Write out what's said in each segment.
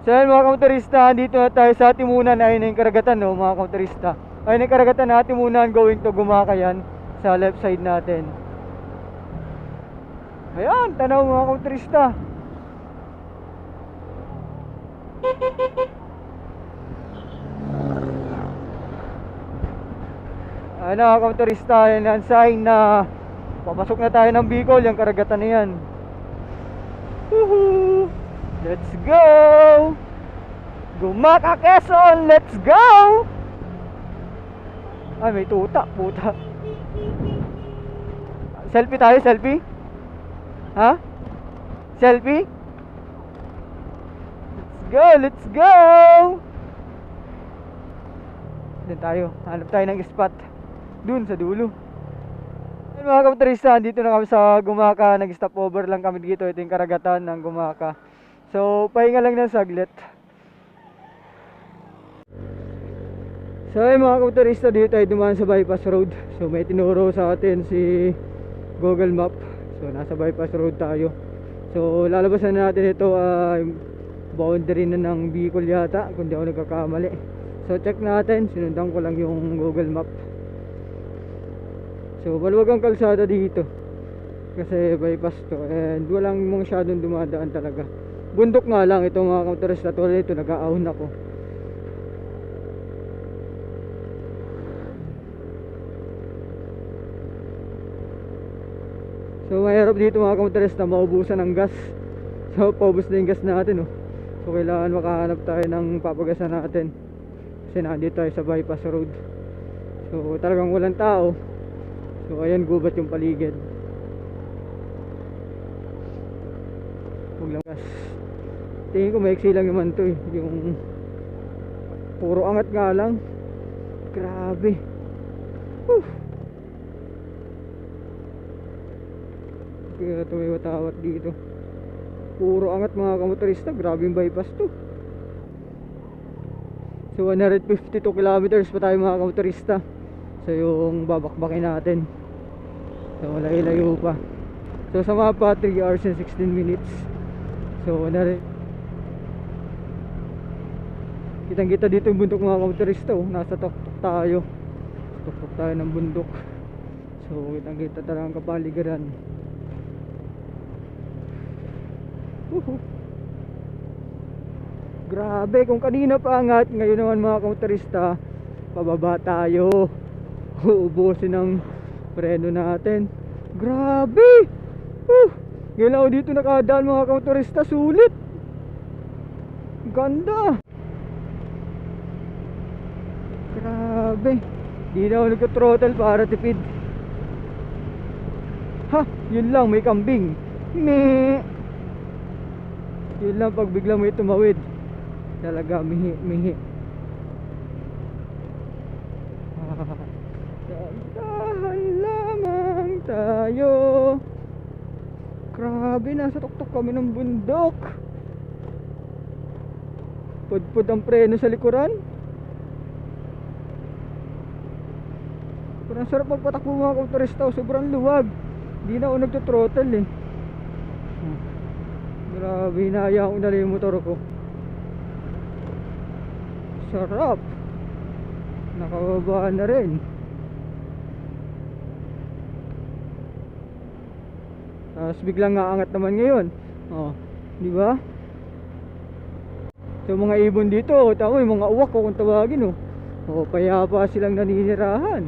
So yun mga kamotorista, dito na tayo sa Timunan. Ayun na yung karagatan, no, mga kamotorista. Ayun na yung karagatan na Timunan going to Gumakayan sa left side natin. Ayan, tanaw mga kamotorista. Ayun na mga kamotorista, ayun ang sign na papasok na tayo ng Bicol, yung karagatan na yan. Woohoo! Let's go! Gumaka Quezon, let's go! Ay, may tuta, puta. Selfie tayo, selfie? Ha? Selfie? Let's go, let's go! Doon tayo, hanap tayo ng spot. Doon sa dulo. Ayun mga kamotorista, dito na kami sa Gumaka. Nag-stop over lang kami dito. Ito yung karagatan ng Gumaka. So, pahinga lang ng saglit. So, ayun mga kamotorista, dito ay dumaan sa bypass road. So, may tinuro sa atin si Google Map. So, nasa bypass road tayo. So, lalabasan na natin ito boundary na ng Bicol yata, kung di ako nagkakamali. So, check natin. Sinundan ko lang yung Google Map. So, maluwag ang kalsada dito kasi bypass to and walang masyadong dumadaan talaga. Bundok nga lang ito mga kamotorista. Tulad ito, nag-aahon ako. So, mahirap dito mga kamotorista, maubusan ng gas. So, paubos na yung gas natin, oh. So, kailangan makahanap tayo ng papagasan natin kasi nandito tayo sa bypass road. So, talagang walang tao. So ayan, gubat yung paligid. Huwag lang gas. Tingin ko maiksi lang naman to eh. Yung puro angat nga lang. Grabe. Kaya ito may watawat dito. Puro angat mga kamotorista. Grabe yung bypass to. So 152 kilometers pa tayo mga kamotorista. So yung babakbakin natin. So layo-layo pa. So sa mapa 3 hours and 16 minutes. So kitang-kita dito yung bundok mga kamotorista, oh. Nasa tuktok tayo. Tuktok tayo ng bundok. So kitang-kita talagang kapaligiran. Grabe, kung kanina pa angat, ngayon naman mga kamotorista, pababa tayo. Uubusin ang preno natin. Grabe! Ngayon ako dito nakadaan mga kamotorista. Sulit! Ganda! Grabe! Di na ako nagka-throttle para tipid. Ha! Yun lang, may kambing. Meh! Yun lang, pag biglang may tumawid, talaga mihi. Dahan lamang tayo. Grabe, nasa tuktok kami ng bundok. Pudpud ang preno sa likuran. Pero ang sarap magpatakbo mga kamotorista. Sobrang luwag. Hindi na ako nagtuthrottle eh. Grabe, hinahayaan ko na yung motor ko. Sarap. Nakababa na rin. Tapos biglang aangat naman ngayon. Oh, di ba? So mga ibon dito, tama yung mga uwak ko kung tawagin, oh. Oh, payapa silang naninirahan.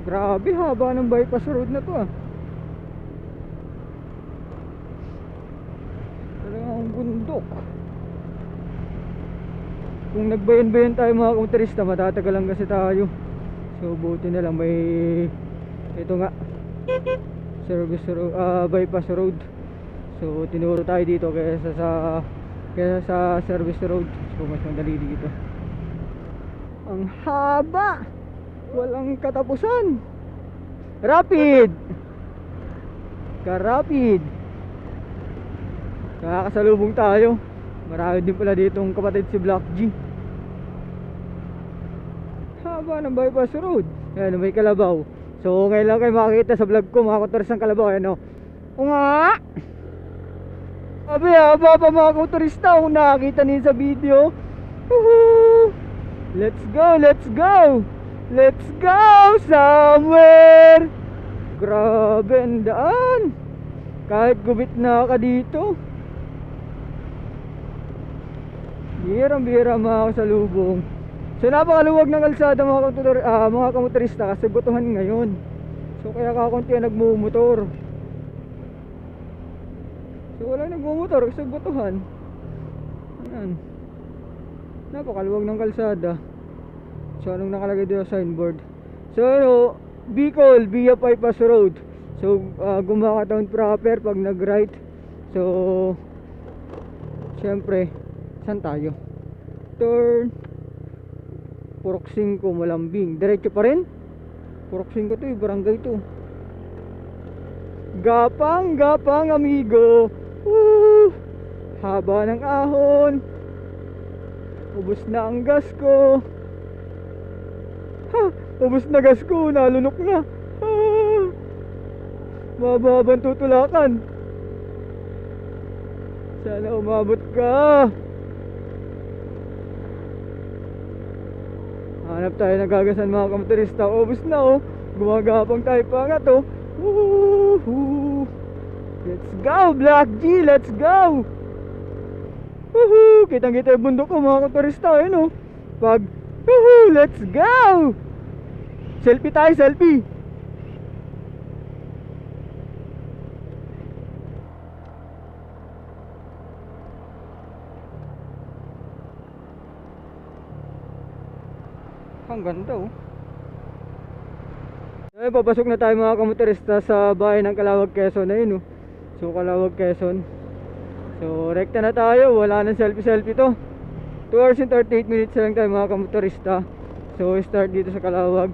Grabe, haba ng bypass road na to, ah. Talagang bundok. Kung nagbayan-bayan tayo mga kamotorista, matatagalan kasi tayo. So buti na lang may ito nga service road, bypass road. So tinuro tayo dito kaysa sa service road. So mas madali dito. Ang haba, walang katapusan. Rapid, ka-rapid. Nakakasalubong tayo. Marami din pala ditong kapatid si Black G. Haba ng bypass road. Ayan, may kalabaw. So ngayon lang kayo makakita sa vlog ko mga kamotorista ng kalabaw. Ayan, o nga. Sabi haba pa mga motorista kung nakakita niyo sa video. Woohoo! Let's go, let's go! Let's go somewhere! Grabe ang daan. Kahit gubit na ka dito. Bihirang-bihira mga kasalubong. So napakaluwag ng kalsada mga kamotorista kasi butuhan ngayon. So kaya kakunti ang nagmumotor. So wala nagmumotor kasi butuhan. Ayan. Napakaluwag ng kalsada. So anong nakalagay dito sa signboard? So Bicol via Bypass Road. So gumakataon proper pag nag-right. So syempre, saan tayo? Turn Purok 5 Malambing. Diretso pa rin? Purok 5 to, barangay to. Gapang, gapang amigo. Woo! Haba ng ahon. Ubus na ang gas ko. Ha! Ubus na gas ko, nalunok na. Ha! Mababang tutulakan. Sana umabot ka. Hanap tayo nagagasan mga kamotorista. Ubus na oh. Gumagapang tayo pa nga to. Woohoo! Let's go Black G, let's go! Woohoo! Kitang-kita yung bundok ko mga motorista, ayun oh. Pag woohoo! Let's go! Selfie tayo, selfie! Ang ganda oh. Ay, papasok na tayo mga kamotorista sa bahay ng Calawag, Quezon na yun oh. So Calawag, Quezon. So rekta na tayo, wala nang selfie-selfie to. 2 hours and 38 minutes lang tayo mga kamotorista. So start dito sa Calawag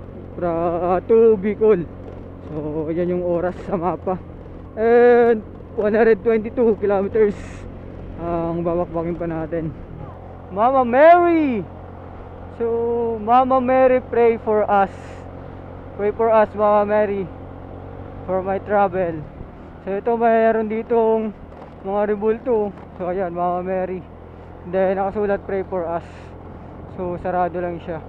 to Bicol. So yan yung oras sa mapa. And 122 kilometers ang babakbakin pa natin. Mama Mary! So Mama Mary, pray for us. Pray for us Mama Mary, for my travel. So ito mayroon ditong mga rebulto. So ayan Mama Mary. Then nakasulat pray for us. So sarado lang siya.